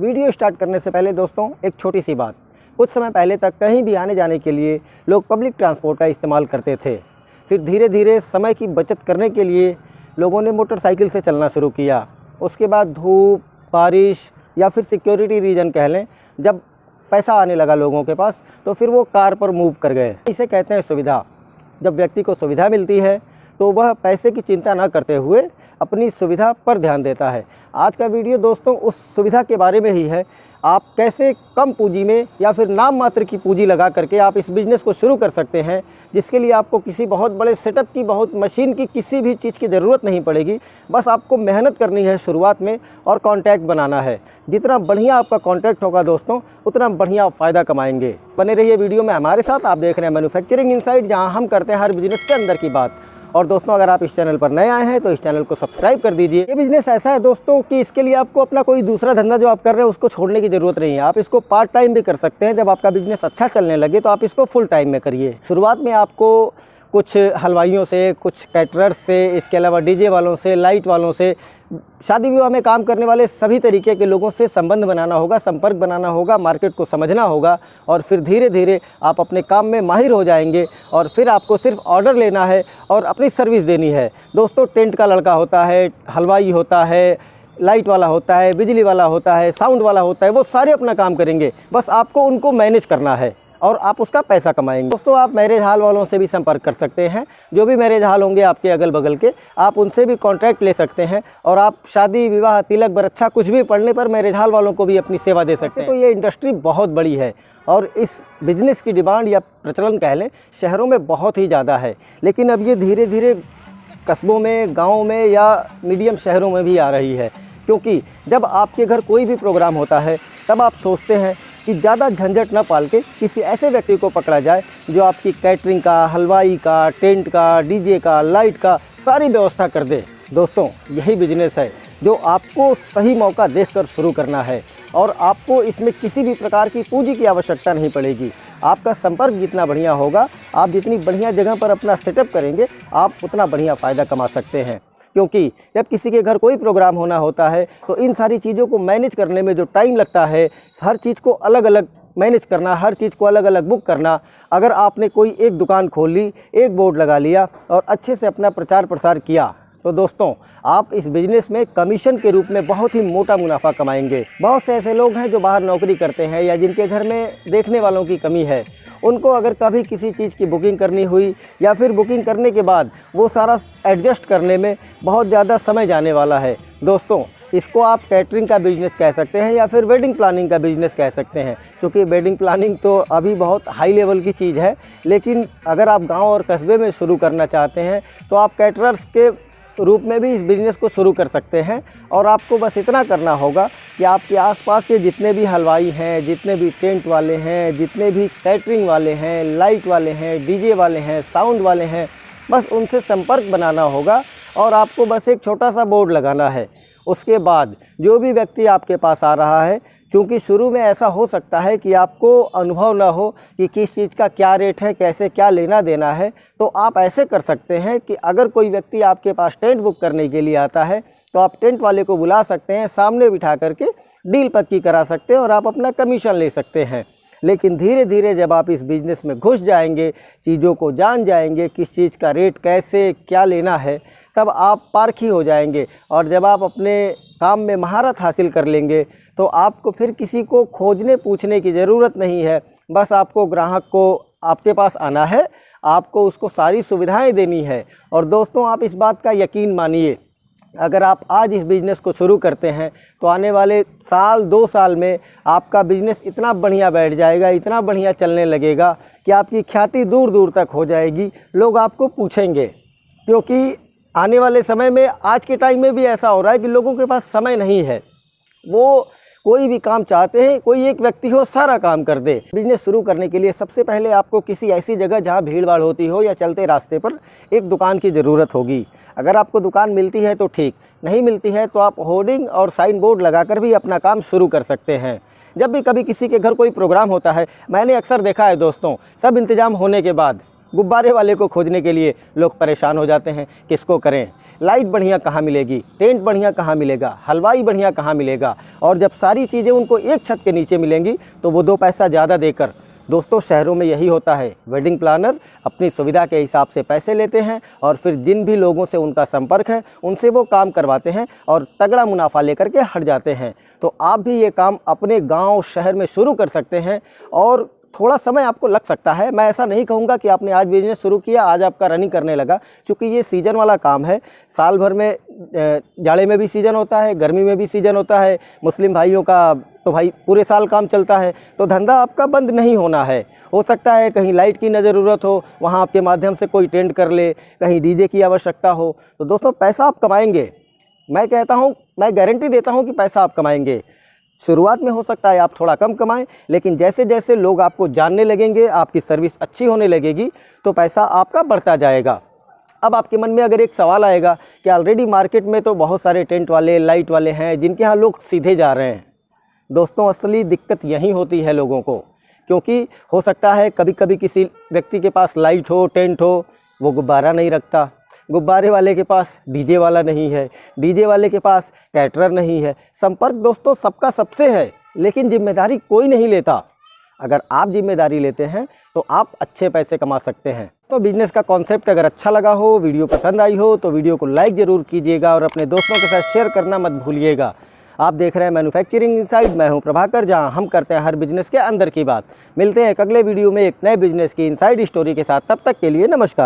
Video start करने से पहले दोस्तों एक छोटी सी बात। कुछ समय पहले तक कहीं भी आने जाने के लिए लोग पब्लिक ट्रांसपोर्ट का इस्तेमाल करते थे। फिर धीरे धीरे समय की बचत करने के लिए लोगों ने मोटरसाइकिल से चलना शुरू किया। उसके बाद धूप, बारिश या फिर सिक्योरिटी रीज़न कह लें, जब पैसा आने लगा लोगों के पास तो फिर वो कार पर मूव कर गए। इसे कहते हैं सुविधा। जब व्यक्ति को सुविधा मिलती है तो वह पैसे की चिंता ना करते हुए अपनी सुविधा पर ध्यान देता है। आज का वीडियो दोस्तों उस सुविधा के बारे में ही है। आप कैसे कम पूंजी में या फिर नाम मात्र की पूंजी लगा करके आप इस बिज़नेस को शुरू कर सकते हैं, जिसके लिए आपको किसी बहुत बड़े सेटअप की, बहुत मशीन की, किसी भी चीज़ की ज़रूरत नहीं पड़ेगी। बस आपको मेहनत करनी है शुरुआत में और कॉन्टैक्ट बनाना है। जितना बढ़िया आपका कॉन्टैक्ट होगा दोस्तों, उतना बढ़िया फ़ायदा कमाएंगे। बने रहिए वीडियो में हमारे साथ। आप देख रहे हैं मैन्युफैक्चरिंग इनसाइट, जहाँ हम करते हैं हर बिज़नेस के अंदर की बात। और दोस्तों अगर आप इस चैनल पर नए आए हैं तो इस चैनल को सब्सक्राइब कर दीजिए। ये बिज़नेस ऐसा है दोस्तों कि इसके लिए आपको अपना कोई दूसरा धंधा जो आप कर रहे हैं उसको छोड़ने की ज़रूरत नहीं है। आप इसको पार्ट टाइम भी कर सकते हैं। जब आपका बिज़नेस अच्छा चलने लगे तो आप इसको फुल टाइम में करिए। शुरुआत में आपको कुछ हलवाइयों से, कुछ कैटरर्स से, इसके अलावा डीजे वालों से, लाइट वालों से, शादी विवाह में काम करने वाले सभी तरीके के लोगों से संबंध बनाना होगा, संपर्क बनाना होगा, मार्केट को समझना होगा। और फिर धीरे धीरे आप अपने काम में माहिर हो जाएंगे और फिर आपको सिर्फ ऑर्डर लेना है और अपनी सर्विस देनी है। दोस्तों टेंट का लड़का होता है, हलवाई होता है, लाइट वाला होता है, बिजली वाला होता है, साउंड वाला होता है, वो सारे अपना काम करेंगे। बस आपको उनको मैनेज करना है और आप उसका पैसा कमाएंगे। दोस्तों आप मैरिज हॉल वालों से भी संपर्क कर सकते हैं। जो भी मैरिज हॉल होंगे आपके अगल बगल के, आप उनसे भी कॉन्ट्रैक्ट ले सकते हैं और आप शादी विवाह, तिलक बरच्छा कुछ भी पड़ने पर मैरिज हॉल वालों को भी अपनी सेवा दे सकते हैं। तो ये इंडस्ट्री बहुत बड़ी है और इस बिज़नेस की डिमांड या प्रचलन कह लें शहरों में बहुत ही ज़्यादा है। लेकिन अब ये धीरे धीरे कस्बों में, गाँव में या मीडियम शहरों में भी आ रही है। क्योंकि जब आपके घर कोई भी प्रोग्राम होता है तब आप सोचते हैं कि ज़्यादा झंझट न पाल के किसी ऐसे व्यक्ति को पकड़ा जाए जो आपकी कैटरिंग का, हलवाई का, टेंट का, डीजे का, लाइट का सारी व्यवस्था कर दे। दोस्तों यही बिजनेस है जो आपको सही मौका देखकर शुरू करना है और आपको इसमें किसी भी प्रकार की पूंजी की आवश्यकता नहीं पड़ेगी। आपका संपर्क जितना बढ़िया होगा, आप जितनी बढ़िया जगह पर अपना सेटअप करेंगे, आप उतना बढ़िया फ़ायदा कमा सकते हैं। क्योंकि जब किसी के घर कोई प्रोग्राम होना होता है तो इन सारी चीज़ों को मैनेज करने में जो टाइम लगता है, हर चीज़ को अलग अलग मैनेज करना, हर चीज़ को अलग अलग बुक करना। अगर आपने कोई एक दुकान खोल ली, एक बोर्ड लगा लिया और अच्छे से अपना प्रचार प्रसार किया तो दोस्तों आप इस बिज़नेस में कमीशन के रूप में बहुत ही मोटा मुनाफा कमाएंगे। बहुत से ऐसे लोग हैं जो बाहर नौकरी करते हैं या जिनके घर में देखने वालों की कमी है। उनको अगर कभी किसी चीज़ की बुकिंग करनी हुई या फिर बुकिंग करने के बाद वो सारा एडजस्ट करने में बहुत ज़्यादा समय जाने वाला है। दोस्तों इसको आप कैटरिंग का बिज़नेस कह सकते हैं या फिर वेडिंग प्लानिंग का बिज़नेस कह सकते हैं। क्योंकि वेडिंग प्लानिंग तो अभी बहुत हाई लेवल की चीज़ है, लेकिन अगर आप गाँव और कस्बे में शुरू करना चाहते हैं तो आप कैटरर्स के रूप में भी इस बिज़नेस को शुरू कर सकते हैं। और आपको बस इतना करना होगा कि आपके आसपास के जितने भी हलवाई हैं, जितने भी टेंट वाले हैं, जितने भी कैटरिंग वाले हैं, लाइट वाले हैं, डीजे वाले हैं, साउंड वाले हैं, बस उनसे संपर्क बनाना होगा और आपको बस एक छोटा सा बोर्ड लगाना है। उसके बाद जो भी व्यक्ति आपके पास आ रहा है, क्योंकि शुरू में ऐसा हो सकता है कि आपको अनुभव ना हो कि किस चीज़ का क्या रेट है, कैसे क्या लेना देना है, तो आप ऐसे कर सकते हैं कि अगर कोई व्यक्ति आपके पास टेंट बुक करने के लिए आता है तो आप टेंट वाले को बुला सकते हैं, सामने बिठा करके डील पक्की करा सकते हैं और आप अपना कमीशन ले सकते हैं। लेकिन धीरे धीरे जब आप इस बिज़नेस में घुस जाएंगे, चीज़ों को जान जाएंगे, किस चीज़ का रेट कैसे क्या लेना है, तब आप पारखी हो जाएंगे। और जब आप अपने काम में महारत हासिल कर लेंगे तो आपको फिर किसी को खोजने पूछने की ज़रूरत नहीं है। बस आपको ग्राहक को आपके पास आना है, आपको उसको सारी सुविधाएं देनी है। और दोस्तों आप इस बात का यकीन मानिए, अगर आप आज इस बिज़नेस को शुरू करते हैं तो आने वाले साल 2 साल में आपका बिज़नेस इतना बढ़िया बैठ जाएगा, इतना बढ़िया चलने लगेगा कि आपकी ख्याति दूर दूर तक हो जाएगी। लोग आपको पूछेंगे। क्योंकि आने वाले समय में, आज के टाइम में भी ऐसा हो रहा है कि लोगों के पास समय नहीं है। वो कोई भी काम चाहते हैं कोई एक व्यक्ति हो सारा काम कर दे। बिज़नेस शुरू करने के लिए सबसे पहले आपको किसी ऐसी जगह जहां भीड़ भाड़ होती हो या चलते रास्ते पर एक दुकान की ज़रूरत होगी। अगर आपको दुकान मिलती है तो ठीक, नहीं मिलती है तो आप होर्डिंग और साइन बोर्ड लगाकर भी अपना काम शुरू कर सकते हैं। जब भी कभी किसी के घर कोई प्रोग्राम होता है, मैंने अक्सर देखा है दोस्तों, सब इंतज़ाम होने के बाद गुब्बारे वाले को खोजने के लिए लोग परेशान हो जाते हैं, किसको करें, लाइट बढ़िया कहाँ मिलेगी, टेंट बढ़िया कहाँ मिलेगा, हलवाई बढ़िया कहाँ मिलेगा। और जब सारी चीज़ें उनको एक छत के नीचे मिलेंगी तो वो 2 पैसा ज़्यादा देकर, दोस्तों शहरों में यही होता है, वेडिंग प्लानर अपनी सुविधा के हिसाब से पैसे लेते हैं और फिर जिन भी लोगों से उनका संपर्क है उनसे वो काम करवाते हैं और तगड़ा मुनाफा लेकर के हट जाते हैं। तो आप भी ये काम अपने गांव शहर में शुरू कर सकते हैं और थोड़ा समय आपको लग सकता है। मैं ऐसा नहीं कहूँगा कि आपने आज बिजनेस शुरू किया, आज आपका रनिंग करने लगा, क्योंकि ये सीज़न वाला काम है। साल भर में जाड़े में भी सीज़न होता है, गर्मी में भी सीज़न होता है। मुस्लिम भाइयों का तो भाई पूरे साल काम चलता है, तो धंधा आपका बंद नहीं होना है। हो सकता है कहीं लाइट की न ज़रूरत हो, वहाँ आपके माध्यम से कोई टेंट कर ले, कहीं डीजे की आवश्यकता हो, तो दोस्तों पैसा आप कमाएंगे। मैं कहता हूँ, मैं गारंटी देता हूँ कि पैसा आप कमाएंगे। शुरुआत में हो सकता है आप थोड़ा कम कमाएं, लेकिन जैसे जैसे लोग आपको जानने लगेंगे, आपकी सर्विस अच्छी होने लगेगी, तो पैसा आपका बढ़ता जाएगा। अब आपके मन में अगर एक सवाल आएगा कि ऑलरेडी मार्केट में तो बहुत सारे टेंट वाले, लाइट वाले हैं जिनके यहाँ लोग सीधे जा रहे हैं। दोस्तों असली दिक्कत यही होती है लोगों को, क्योंकि हो सकता है कभी कभी किसी व्यक्ति के पास लाइट हो, टेंट हो, वो गुब्बारा नहीं रखता, गुब्बारे वाले के पास डीजे वाला नहीं है, डीजे वाले के पास कैटरर नहीं है। संपर्क दोस्तों सबका सबसे है, लेकिन जिम्मेदारी कोई नहीं लेता। अगर आप जिम्मेदारी लेते हैं तो आप अच्छे पैसे कमा सकते हैं। तो बिजनेस का कॉन्सेप्ट अगर अच्छा लगा हो, वीडियो पसंद आई हो, तो वीडियो को लाइक ज़रूर कीजिएगा और अपने दोस्तों के साथ शेयर करना मत भूलिएगा। आप देख रहे हैं मैन्युफैक्चरिंग इनसाइड, मैं हूं प्रभाकर, जहां हम करते हैं हर बिजनेस के अंदर की बात। मिलते हैं एक अगले वीडियो में एक नए बिजनेस की इनसाइड स्टोरी के साथ। तब तक के लिए नमस्कार।